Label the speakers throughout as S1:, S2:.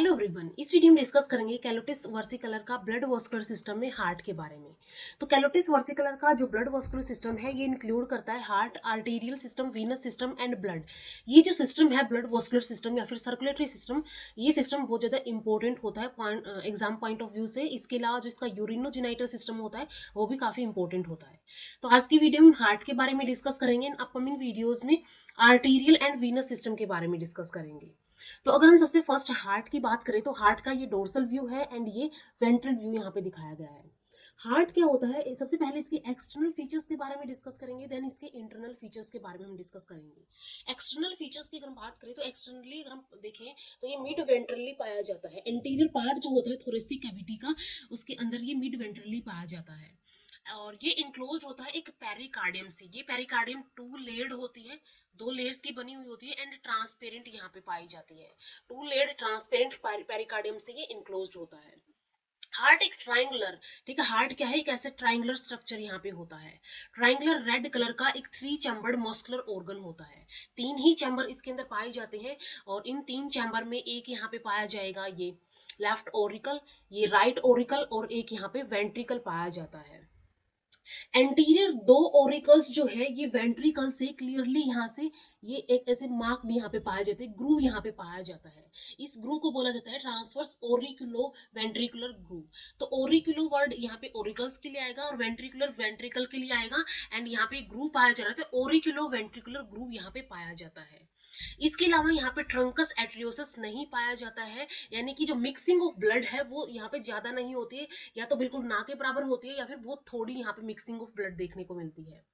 S1: Hello everyone, इस video में discuss करेंगे कैलोटिस वर्सिकलर का ब्लड वास्कुलर सिस्टम में हार्ट के बारे में। तो कैलोटिस वर्सिकलर का जो ब्लड वास्कुलर सिस्टम है ये इंक्लूड करता है heart, arterial system, venous system and blood. ये जो सिस्टम है ब्लड वास्कुलर सिस्टम या फिर सर्कुलेटरी सिस्टम, ये सिस्टम बहुत ज़्यादा इंपॉर्टेंट होता है एग्जाम पॉइंट ऑफ व्यू से। इसके अलावा जो इसका यूरिनोजेनिटल सिस्टम होता है वो भी काफ़ी इंपॉर्टेंट होता है। तो आज की वीडियो में हार्ट के बारे में डिस्कस करेंगे, अपकमिंग वीडियोज में आर्टेरियल एंड वीनस सिस्टम के बारे में डिस्कस करेंगे। तो अगर हम सबसे फर्स्ट हार्ट की बात करें तो हार्ट का ये डोर्सल व्यू है एंड ये वेंट्रल व्यू यहाँ पे दिखाया गया है। हार्ट क्या होता है, सबसे पहले इसके एक्सटर्नल फीचर्स के बारे में डिस्कस करेंगे, देन इसके इंटरनल फीचर्स के बारे में हम डिस्कस करेंगे। एक्सटर्नल फीचर्स की अगर हम बात करें तो एक्सटर्नली अगर हम देखें तो ये मिड वेंट्रली पाया जाता है। एंटीरियर पार्ट जो होता है थोरेसिक कैविटी का, उसके अंदर ये मिड वेंट्रली पाया जाता है और ये इंक्लोज होता है एक पेरिकार्डियम से। ये पेरिकार्डियम टू लेयर्ड होती है, दो लेयर्स की बनी हुई होती है एंड ट्रांसपेरेंट यहाँ पे पाई जाती है। टू लेयर्ड ट्रांसपेरेंट पेरिकार्डियम से ये इंक्लोज होता है। हार्ट एक ट्राइंगुलर, ठीक है, हार्ट क्या है, एक ऐसे ट्राइंगुलर स्ट्रक्चर यहाँ पे होता है। ट्राइंगुलर रेड कलर का एक 3 चैम्बर्ड मस्कुलर ऑर्गन होता है। 3 ही चैम्बर इसके अंदर पाए जाते हैं और इन 3 चैम्बर में एक यहाँ पे पाया जाएगा ये लेफ्ट ओरिकल, ये राइट ओरिकल और एक यहाँ पे वेंट्रिकल पाया जाता है। एंटीरियर 2 ओरिकल्स जो है ये वेंट्रिकल से क्लियरली यहाँ से ये एक ऐसे मार्क यहाँ पे पाया जाता है, ग्रूव यहाँ पे पाया जाता है। इस ग्रूव को बोला जाता है ट्रांसवर्स ओरिकुलो वेंट्रिकुलर ग्रूव। तो ओरिकुलो वर्ड यहाँ पे ओरिकल्स के लिए आएगा और वेंट्रिकुलर वेंट्रिकल के लिए आएगा एंड यहाँ पे ग्रूव पाया जा रहा था, ओरिकुलो वेंट्रिकुलर ग्रूव यहाँ पे पाया जाता है। इसके अलावा यहाँ पे ट्रंकस एट्रियोसिस नहीं पाया जाता है, यानी कि जो मिक्सिंग ऑफ ब्लड है वो यहाँ पे ज्यादा नहीं होती है, या तो बिल्कुल ना के बराबर होती है या फिर बहुत थोड़ी यहाँ पे मिक्सिंग ऑफ ब्लड देखने को मिलती है।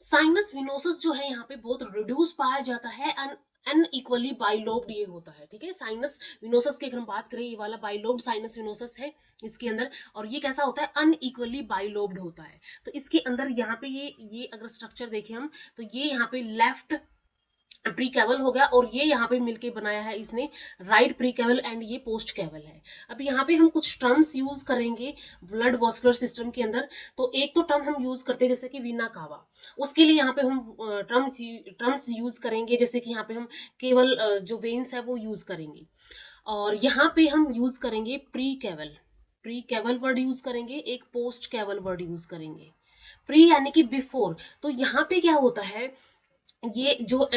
S1: साइनस विनोसस जो है यहाँ पे बहुत रिड्यूस पाया जाता है एंड अनइक्वली बाइलोब्ड ये होता है। ठीक है, साइनस विनोसस की अगर हम बात करें, ये वाला बाइलोब्ड साइनस विनोसस है इसके अंदर, और ये कैसा होता है, अनइक्वली बाइलोब्ड होता है। तो इसके अंदर यहाँ पे ये अगर स्ट्रक्चर देखें हम तो ये यहाँ पे लेफ्ट प्री कैवल हो गया और ये यहाँ पे मिलके बनाया है इसने राइट प्री कैवल एंड ये पोस्ट कैवल है। अब यहाँ पे हम कुछ टर्म्स यूज करेंगे ब्लड वास्कुलर सिस्टम के अंदर। तो एक तो टर्म हम यूज करते हैं जैसे कि वीना कावा, उसके लिए यहाँ पे हम टर्म्स यूज करेंगे, जैसे कि यहाँ पे हम केवल जो वेन्स है वो यूज करेंगे। और यहाँ पे हम यूज करेंगे प्री कैवल वर्ड यूज करेंगे, एक पोस्ट कैवल वर्ड यूज करेंगे। प्री यानी कि बिफोर, तो यहाँ पे क्या होता है, ये जो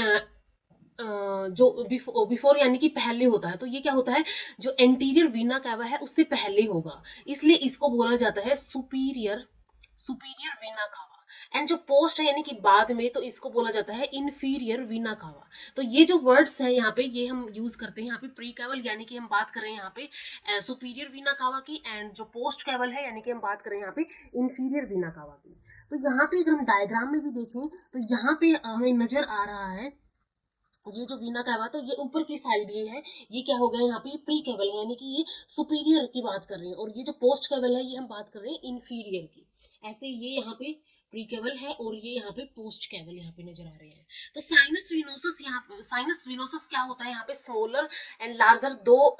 S1: बिफोर यानी कि पहले होता है, तो ये क्या होता है, जो एंटीरियर वीना कैवा है उससे पहले होगा, इसलिए इसको बोला जाता है सुपीरियर सुपीरियर वीना कावा। एंड जो पोस्ट है यानी कि बाद में, तो इसको बोला जाता है इन्फीरियर वीना कावा। तो ये जो वर्ड्स है यहाँ पे ये हम यूज करते हैं यहाँ पे प्री कैवल यानी कि हम बात करें यहाँ पे सुपीरियर वीना कावा की, एंड जो पोस्ट कैवल है यानी कि हम बात करें यहाँ पे इन्फीरियर वीना कावा की। तो यहाँ पे अगर हम डायग्राम में भी देखें तो यहाँ पे हमें नजर आ रहा है ये जो वीना कैवा, तो ये ऊपर की साइड ये क्या हो गया, यहाँ पे प्री केवल है यानी कि ये सुपीरियर की बात कर रहे हैं, और ये जो पोस्ट केवल है ये हम बात कर रहे हैं इन्फीरियर की। ऐसे ये यहाँ पे प्री केवल है और ये यहाँ पे पोस्ट केवल यहाँ पे नजर आ रहे हैं। तो साइनस विनोसस क्या होता है, यहाँ पे स्मॉलर एंड लार्जर दो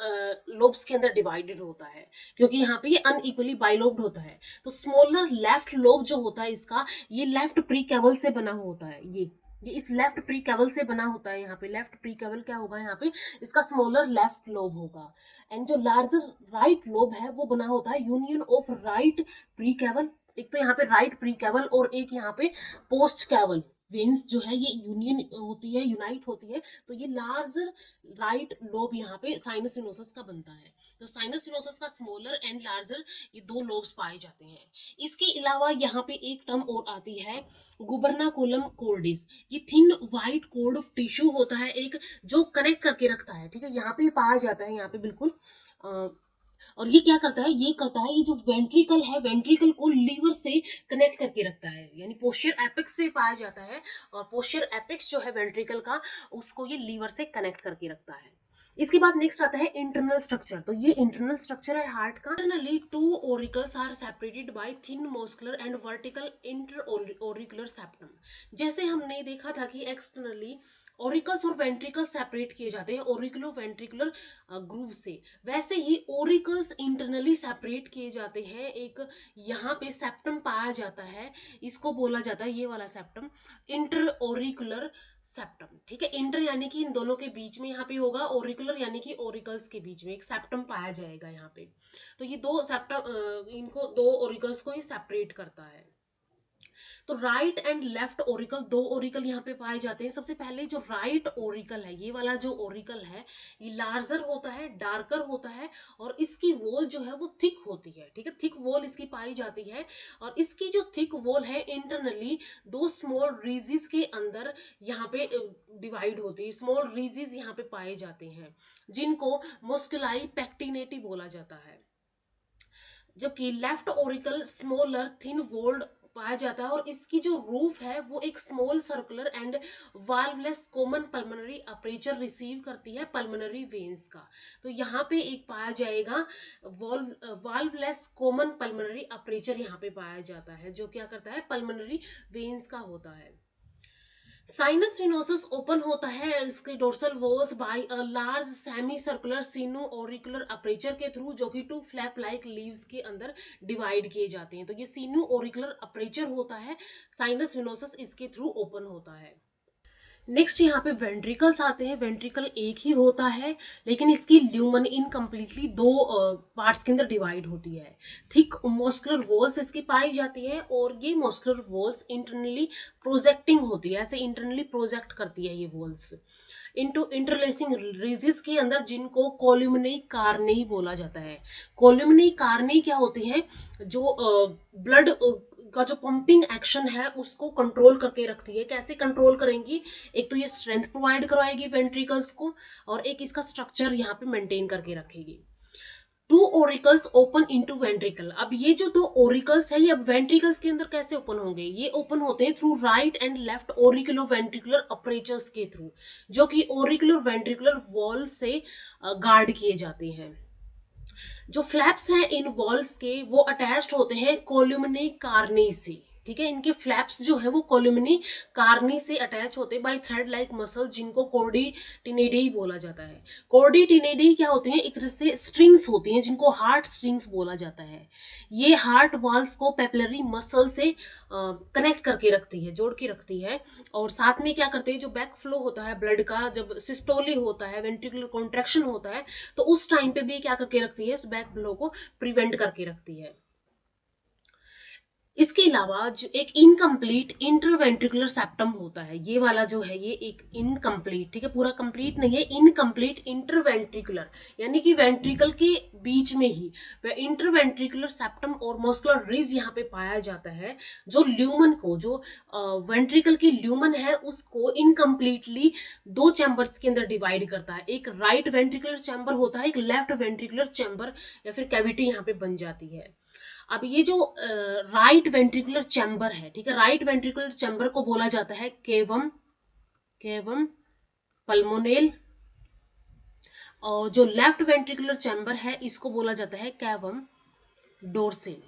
S1: लोब्स के अंदर डिवाइडेड होता है, क्योंकि यहाँ पे ये अनइक्वली बाइलोब्ड होता है। तो स्मॉलर लेफ्ट लोब जो होता है इसका, ये लेफ्ट प्री केवल से बना होता है। ये इस लेफ्ट प्री कैवल से बना होता है। यहाँ पे लेफ्ट प्री कैवल क्या होगा, यहाँ पे इसका स्मॉलर लेफ्ट लोब होगा। एंड जो लार्जर राइट लोब है वो बना होता है union of right pre caval, एक तो यहाँ पे राइट प्री कैवल और एक यहाँ पे पोस्ट कैवल वेन्स जो है ये यूनियन होती है, यूनाइट होती है, तो ये लार्जर राइट लोब यहाँ पे साइनस सिनोसस का बनता है। तो साइनस सिनोसस का स्मॉलर एंड लार्जर ये दो लोब्स पाए जाते हैं। इसके अलावा यहाँ पे एक टर्म और आती है गुबरनाकुलम कोर्डिस। ये thin white code of tissue होता है एक, जो कनेक्ट करके रखता है। ठीक है, यहाँ पे पाया जाता है, यहाँ पे बिल्कुल और ये क्या करता है, ये करता है, ये जो वेंट्रिकल है वेंट्रिकल को लीवर से कनेक्ट करके रखता है, यानी पोस्टीरियर एपेक्स पे पाया जाता है और पोस्टीरियर एपेक्स जो है वेंट्रिकल का उसको ये लीवर से कनेक्ट करके रखता है। इसके बाद नेक्स्ट आता है इंटरनल स्ट्रक्चर। तो ये इंटरनल स्ट्रक्चर है हार्ट का। Internally 2 auricles are separated by thin muscular and vertical interauricular septum. जैसे हमने देखा था कि एक्सटर्नली ऑरिकल्स और वेंट्रिकल्स सेपरेट किए जाते हैं ओरिकुलो वेंट्रिकुलर ग्रूव से, वैसे ही ओरिकल्स इंटरनली सेपरेट किए जाते हैं। एक यहाँ पे सेप्टम पाया जाता है, इसको बोला जाता है, ये वाला सेप्टम इंटर ओरिकुलर सेप्टम, ठीक है। इंटर यानी कि इन दोनों के बीच में यहाँ पे होगा, ओरिकुलर यानी कि ओरिकल्स के बीच में एक सेप्टम पाया जाएगा यहाँ पे। तो ये दो सेप्टम, इनको दो ओरिकल्स को ही सेपरेट करता है। तो राइट एंड लेफ्ट ओरिकल, दो ओरिकल यहाँ पे पाए जाते हैं। सबसे पहले जो राइट ओरिकल है, ये वाला जो ओरिकल है, ये लार्जर होता है, डार्कर होता है, और इसकी वॉल जो है वो थिक होती है, ठीक है। थिक वॉल इसकी पाई जाती है, और इसकी जो थिक वॉल है इंटरनली दो स्मॉल रीजिस के अंदर यहाँ पे डिवाइड होती है। स्मॉल रीजिस यहाँ पे पाए जाते हैं, जिनको मस्कुलाई पेक्टिनेटी बोला जाता है। जबकि left auricle smaller thin walled पाया जाता है, और इसकी जो रूफ है वो एक small circular and valveless common pulmonary aperture receive करती है पल्मोनरी वेन्स का। तो यहाँ पे एक पाया जाएगा वाल्वलेस कॉमन पल्मोनरी अपर्चर यहाँ पे पाया जाता है, जो क्या करता है पल्मोनरी वेन्स का होता है। साइनस रिनोसस ओपन होता है इसके dorsal walls bye a large semi circular synonym auricular aperture के थ्रू, जो कि टू फ्लैप लाइक लीव्स के अंदर डिवाइड किए जाते हैं। तो ये सिनो ऑरिकुलर अपर्चर होता है, साइनस रिनोसस इसके थ्रू ओपन होता है। नेक्स्ट यहाँ पे वेंट्रिकल्स आते हैं। वेंट्रिकल एक ही होता है, लेकिन इसकी ल्यूमन इनकम्प्लीटली दो पार्ट्स के अंदर डिवाइड होती है। थिक मस्कुलर वॉल्स इसकी पाई जाती है, और ये मस्कुलर वॉल्स इंटरनली प्रोजेक्टिंग होती है, ऐसे इंटरनली प्रोजेक्ट करती है ये वॉल्स इनटू इंटरलेसिंग रीजिस के अंदर, जिनको कोल्यूमिनी कार्नेई बोला जाता है। कोल्यूमिनी कार्नेई क्या होती है, जो ब्लड का जो पंपिंग एक्शन है उसको कंट्रोल करके रखती है। कैसे कंट्रोल करेंगी, एक तो ये स्ट्रेंथ प्रोवाइड करवाएगी वेंट्रिकल्स को, और एक इसका स्ट्रक्चर यहाँ पे मेंटेन करके रखेगी। Two auricles open into ventricle. अब ये जो दो ओरिकल्स है, ये अब वेंट्रिकल्स के अंदर कैसे ओपन होंगे, ये ओपन होते हैं through right and left auriculo ventricular apertures के थ्रू, जो कि ओरिकुलर वेंट्रिकुलर वॉल से गार्ड किए जाते हैं। जो फ्लैप्स हैं इन वॉल्स के, वो अटैच्ड होते हैं कोल्यूमिनी कार्नी से, ठीक है। इनके फ्लैप्स जो है वो कोल्यूमिनी कार्नी से अटैच होते हैं बाय थ्रेड लाइक मसल, जिनको कॉर्डी टिनेडी बोला जाता है। कॉर्डी टिनेडी क्या होते हैं, एक तरह से स्ट्रिंग्स होती हैं, जिनको हार्ट स्ट्रिंग्स बोला जाता है। ये हार्ट वाल्स को पेपलरी मसल से कनेक्ट करके रखती है, जोड़ के रखती है। और साथ में क्या करते हैं, जो बैक फ्लो होता है ब्लड का, जब सिस्टोली होता है, वेंट्रिकुलर कॉन्ट्रैक्शन होता है, तो उस टाइम पे भी क्या करके रखती है, इस बैक फ्लो को प्रिवेंट करके रखती है। इसके अलावा जो एक इनकम्प्लीट इंटरवेंट्रिकुलर सेप्टम होता है, ये वाला जो है ये एक इनकम्प्लीट, ठीक है, पूरा कंप्लीट नहीं है, इनकम्प्लीट इंटरवेंट्रिकुलर, यानी कि वेंट्रिकल के बीच में ही वह इंटरवेंट्रिकुलर सेप्टम और मस्कुलर रिज यहाँ पे पाया जाता है, जो ल्यूमन को, जो वेंट्रिकल की ल्यूमन है उसको इनकम्प्लीटली दो चैम्बर्स के अंदर डिवाइड करता है। एक राइट वेंट्रिकुलर चैम्बर होता है, एक लेफ्ट वेंट्रिकुलर चैम्बर या फिर कैविटी यहाँ पे बन जाती है। अब ये जो राइट वेंट्रिकुलर चैम्बर है, ठीक है, राइट वेंट्रिकुलर चैम्बर को बोला जाता है केवम, केवम पल्मोनेल, और जो लेफ्ट वेंट्रिकुलर चैम्बर है इसको बोला जाता है कैवम डोर्सेल।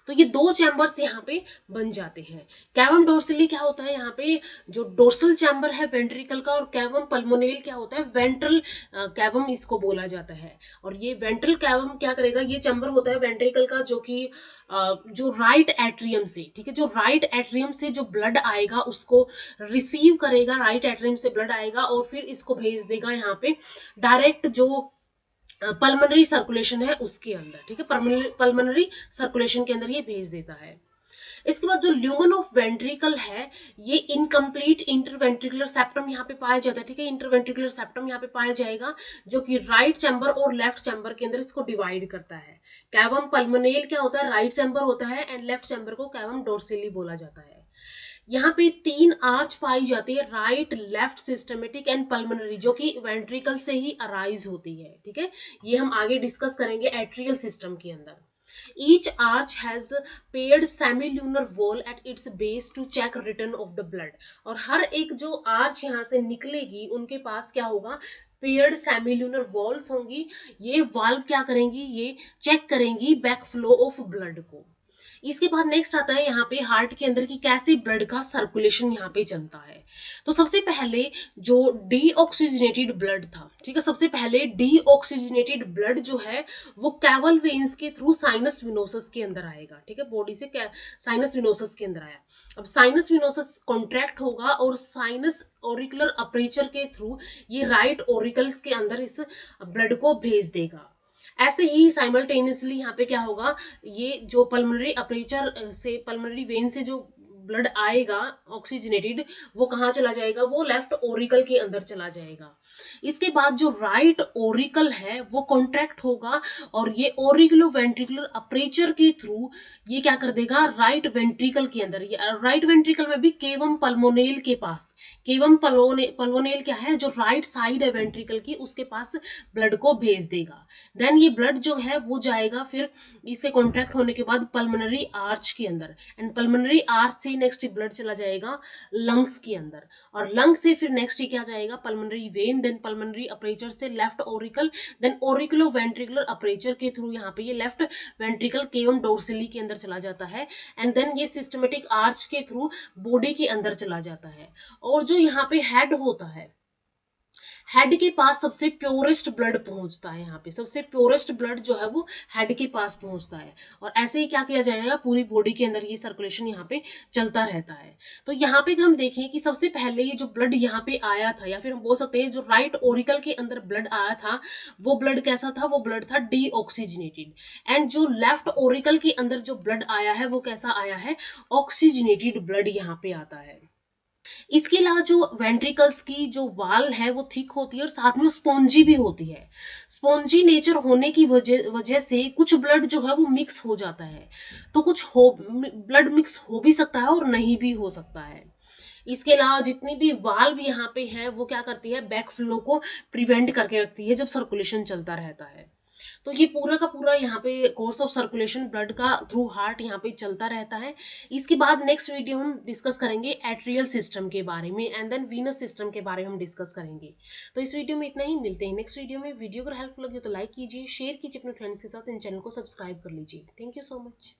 S1: तो ये दो चैम्बर्स यहाँ पे बन जाते हैं। कैवम डोर्सली क्या होता है, यहाँ पे जो डोर्सल चैम्बर है वेंट्रिकल का, और कैवम पल्मोनेल क्या होता है, वेंट्रल कैवम इसको बोला जाता है। और ये वेंट्रल कैवम क्या करेगा, ये चैम्बर होता है वेंट्रिकल का, जो कि जो राइट एट्रियम से, ठीक है, जो राइट एट्रियम से जो ब्लड आएगा उसको रिसीव करेगा, राइट एट्रियम से ब्लड आएगा और फिर इसको भेज देगा यहाँ पे डायरेक्ट जो पल्मोनरी सर्कुलेशन है उसके अंदर, ठीक है, पल्मोनरी सर्कुलेशन के अंदर ये भेज देता है। इसके बाद जो ल्यूमन ऑफ वेंट्रिकल है, ये इनकम्प्लीट इंटरवेंट्रिकुलर सेप्टम यहाँ पे पाया जाता है, ठीक है, इंटरवेंट्रिकुलर सेप्टम यहाँ पे पाया जाएगा, जो कि राइट चैम्बर और लेफ्ट चैम्बर के अंदर इसको डिवाइड करता है। कैवम पल्मोनेल क्या होता है, राइट चैम्बर होता है, एंड लेफ्ट चैम्बर को कैवम डोर्सेली बोला जाता है। यहाँ पे तीन आर्च पाई जाती है, right, left, systematic and pulmonary, जो कि वेंट्रिकल से ही अराइज होती है, ठीक है। ये हम आगे डिस्कस करेंगे एट्रियल सिस्टम के अंदर। Each arch has paired semilunar wall at its base to check return of the blood। और हर एक जो आर्च यहाँ से निकलेगी उनके पास क्या होगा, पेयर्ड सेमिल्यूनर वॉल्स होंगी। ये वाल्व क्या करेंगी, ये चेक करेंगी बैक फ्लो ऑफ ब्लड को। इसके बाद नेक्स्ट आता है यहाँ पे हार्ट के अंदर की कैसे ब्लड का सर्कुलेशन यहाँ पे चलता है। तो सबसे पहले जो डीऑक्सीजनेटेड ब्लड था, ठीक है, सबसे पहले डीऑक्सीजनेटेड ब्लड जो है वो कैवल वेन्स के थ्रू साइनस विनोसस के अंदर आएगा, ठीक है, बॉडी से साइनस विनोसस के अंदर आया। अब साइनस विनोसस कॉन्ट्रैक्ट होगा और साइनस ऑरिकुलर अपर्चर के थ्रू ये राइट ऑरिकल्स के अंदर इस ब्लड को भेज देगा। ऐसे ही साइमल्टेनियसली यहाँ पे क्या होगा, ये जो पल्मोनरी अपर्चर से, पल्मोनरी वेन से जो ब्लड आएगा ऑक्सीजनेटेड, वो कहाँ चला जाएगा, वो लेफ्ट ओरिकल के अंदर चला जाएगा। इसके बाद जो राइट ओरिकल है वो कॉन्ट्रैक्ट होगा और ये ओरिकुलो वेंट्रिकुलर अपर्चर के थ्रू ये क्या कर देगा, राइट वेंट्रिकल के अंदर, राइट वेंट्रिकल में भी केवम पल्मोनेल के पास, केवम पल्मोनेल क्या है, जो राइट साइड है वेंट्रिकल की, उसके पास ब्लड को भेज देगा। देन ये ब्लड जो है वो जाएगा फिर इससे कॉन्ट्रैक्ट होने के बाद पल्मोनरी आर्च के अंदर, एंड पल्मोनरी आर्च से नेक्स्ट ब्लड चला जाएगा लंग्स के अंदर, और लंग्स से फिर नेक्स्ट क्या जाएगा, pulmonary vein, then pulmonary aperture से left auricle, then auriculo ventricular aperture के थ्रू यहाँ पे ये लेफ्ट वेंट्रिकल केवम डोर्सली के अंदर चला जाता है, एंड देन ये सिस्टमेटिक आर्च के थ्रू बॉडी के अंदर चला जाता है। और जो यहाँ पे हेड होता है, हेड के पास सबसे प्योरेस्ट ब्लड पहुंचता है, यहाँ पे सबसे प्योरेस्ट ब्लड जो है वो हेड के पास पहुंचता है, और ऐसे ही क्या किया जाएगा, पूरी बॉडी के अंदर ये सर्कुलेशन यहाँ पे चलता रहता है। तो यहाँ पे अगर हम देखें कि सबसे पहले ये जो ब्लड यहाँ पे आया था, या फिर हम बोल सकते हैं जो राइट ओरिकल के अंदर ब्लड आया था, वो ब्लड कैसा था, वो ब्लड था डीऑक्सीजनेटेड, एंड जो लेफ्ट ओरिकल के अंदर जो ब्लड आया है वो कैसा आया है, ऑक्सीजनेटेड ब्लड यहाँ पे आता है। इसके अलावा जो वेंट्रिकल्स की जो वाल है वो थिक होती है और साथ में स्पॉन्जी भी होती है। स्पॉन्जी नेचर होने की वजह से कुछ ब्लड जो है वो मिक्स हो जाता है, तो कुछ हो ब्लड मिक्स हो भी सकता है और नहीं भी हो सकता है। इसके अलावा जितनी भी वाल्व यहाँ पे है वो क्या करती है, बैक फ्लो को प्रिवेंट करके रखती है जब सर्कुलेशन चलता रहता है। तो ये पूरा का पूरा यहाँ पे कोर्स ऑफ सर्कुलेशन ब्लड का थ्रू हार्ट यहाँ पे चलता रहता है। इसके बाद नेक्स्ट वीडियो हम डिस्कस करेंगे एट्रियल सिस्टम के बारे में, एंड देन वीनस सिस्टम के बारे में हम डिस्कस करेंगे। तो इस वीडियो में इतना ही, मिलते हैं नेक्स्ट वीडियो में। वीडियो अगर हेल्पफुल लगे तो लाइक कीजिए, शेयर कीजिए अपने फ्रेंड्स के साथ, इन चैनल को सब्सक्राइब कर लीजिए। Thank you so much.